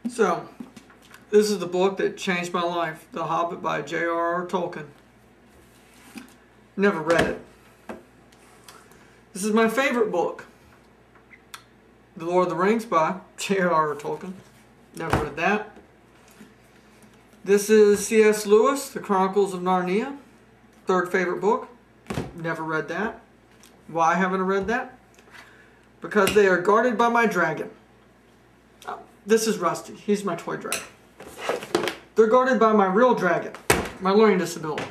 So, this is the book that changed my life, The Hobbit by J.R.R. Tolkien. Never read it. This is my favorite book, The Lord of the Rings by J.R.R. Tolkien. Never read that. This is C.S. Lewis, The Chronicles of Narnia. Third favorite book. Never read that. Why haven't I read that? Because they are guarded by my dragon. This is Rusty. He's my toy dragon. They're guarded by my real dragon, my learning disability.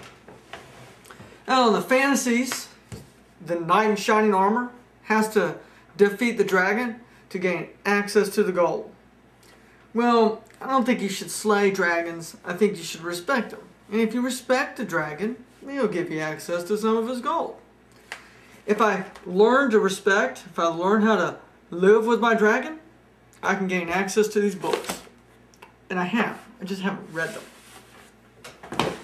Now in the fantasies, the knight in shining armor has to defeat the dragon to gain access to the gold. Well, I don't think you should slay dragons. I think you should respect them. And if you respect the dragon, he'll give you access to some of his gold. If I learn to respect, if I learn how to live with my dragon, I can gain access to these books. And I have. I just haven't read them.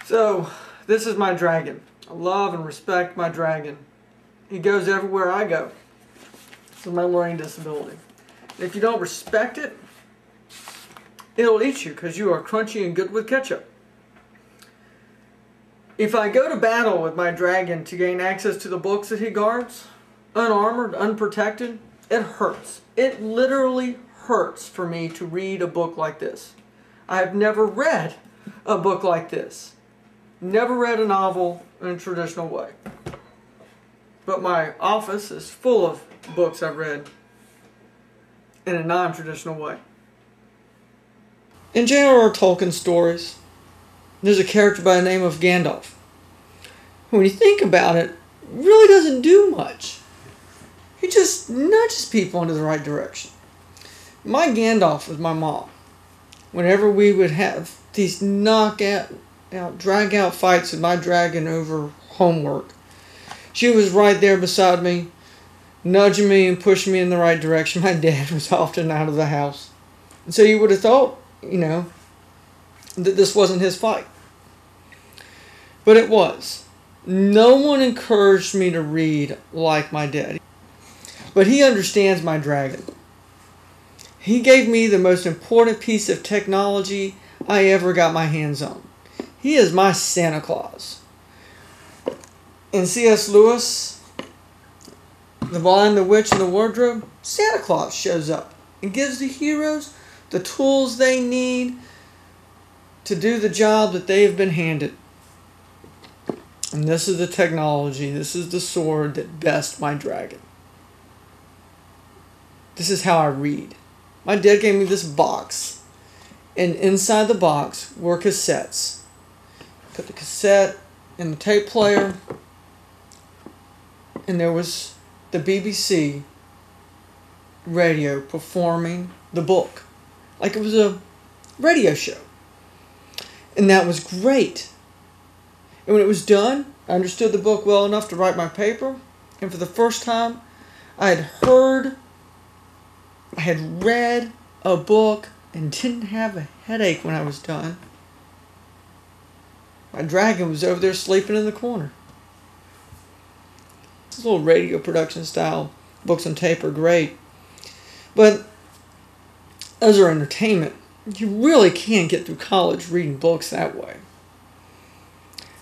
So, this is my dragon. I love and respect my dragon. He goes everywhere I go. This is my learning disability. And if you don't respect it, it'll eat you because you are crunchy and good with ketchup. If I go to battle with my dragon to gain access to the books that he guards, unarmored, unprotected, it hurts. It literally hurts for me to read a book like this. I have never read a book like this. Never read a novel in a traditional way. But my office is full of books I've read in a non-traditional way. In J.R.R. Tolkien stories, there's a character by the name of Gandalf, who, when you think about it, really doesn't do much. He just nudges people into the right direction. My Gandalf was my mom. Whenever we would have these drag out fights with my dragon over homework, she was right there beside me, nudging me and pushing me in the right direction. My dad was often out of the house. And so you would have thought, that this wasn't his fight. But it was. No one encouraged me to read like my dad. But he understands my dragon. He gave me the most important piece of technology I ever got my hands on. He is my Santa Claus. In C.S. Lewis, The Lion, the Witch, and the Wardrobe, Santa Claus shows up and gives the heroes the tools they need to do the job that they have been handed. And this is the technology, this is the sword that best my dragon. This is how I read. My dad gave me this box, and inside the box were cassettes. Put the cassette in the tape player, and there was the BBC radio performing the book, like it was a radio show. And that was great. And when it was done, I understood the book well enough to write my paper, and for the first time, I had read a book and didn't have a headache when I was done. My dragon was over there sleeping in the corner. This little radio production style books on tape are great. But those are entertainment. You really can't get through college reading books that way.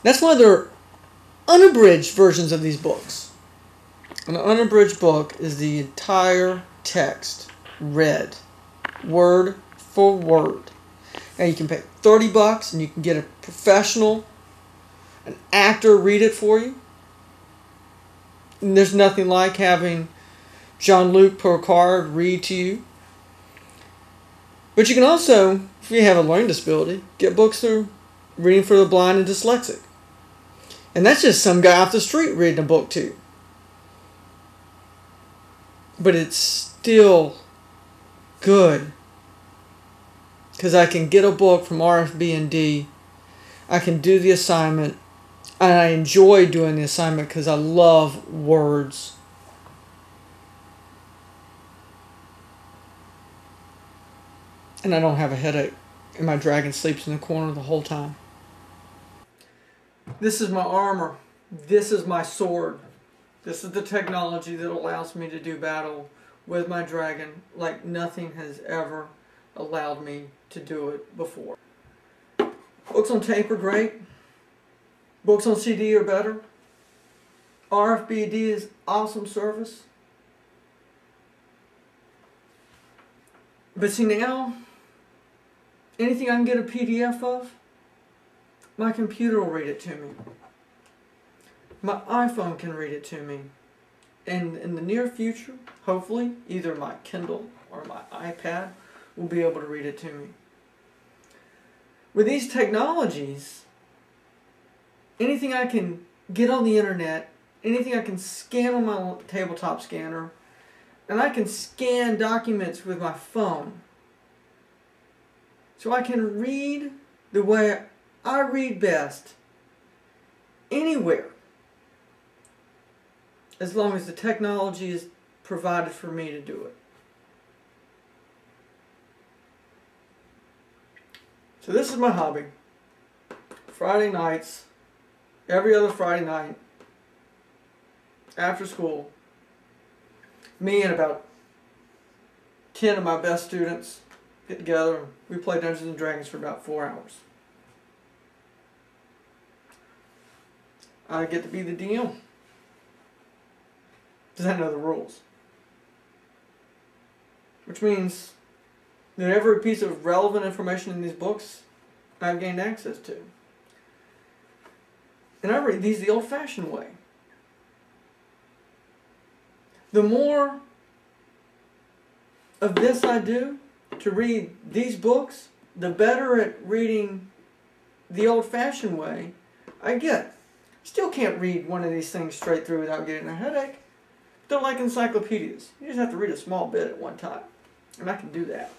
That's why there are unabridged versions of these books. An unabridged book is the entire text read, word for word. Now you can pay $30 and you can get a professional, an actor read it for you. And there's nothing like having Jean-Luc Picard read to you. But you can also, if you have a learning disability, get books through Reading for the Blind and Dyslexic. And that's just some guy off the street reading a book to you. But it's still good, because I can get a book from RFB&D, I can do the assignment, and I enjoy doing the assignment because I love words. And I don't have a headache, and my dragon sleeps in the corner the whole time. This is my armor. This is my sword. This is the technology that allows me to do battle with my Dragon like nothing has ever allowed me to do it before. Books on tape are great. Books on CD are better. RFB&D is awesome service. But see now, anything I can get a PDF of, my computer will read it to me. My iPhone can read it to me. And in the near future, hopefully, either my Kindle or my iPad will be able to read it to me. With these technologies, anything I can get on the internet, anything I can scan on my tabletop scanner, and I can scan documents with my phone. So I can read the way I read best anywhere, as long as the technology is provided for me to do it. So this is my hobby. Friday nights, every other Friday night, after school, me and about 10 of my best students get together and we play Dungeons and Dragons for about 4 hours. I get to be the DM. Because I know the rules. Which means that every piece of relevant information in these books I've gained access to. And I read these the old-fashioned way. The more of this I do to read these books, the better at reading the old-fashioned way I get. Still can't read one of these things straight through without getting a headache. They're like encyclopedias. You just have to read a small bit at one time. And I can do that.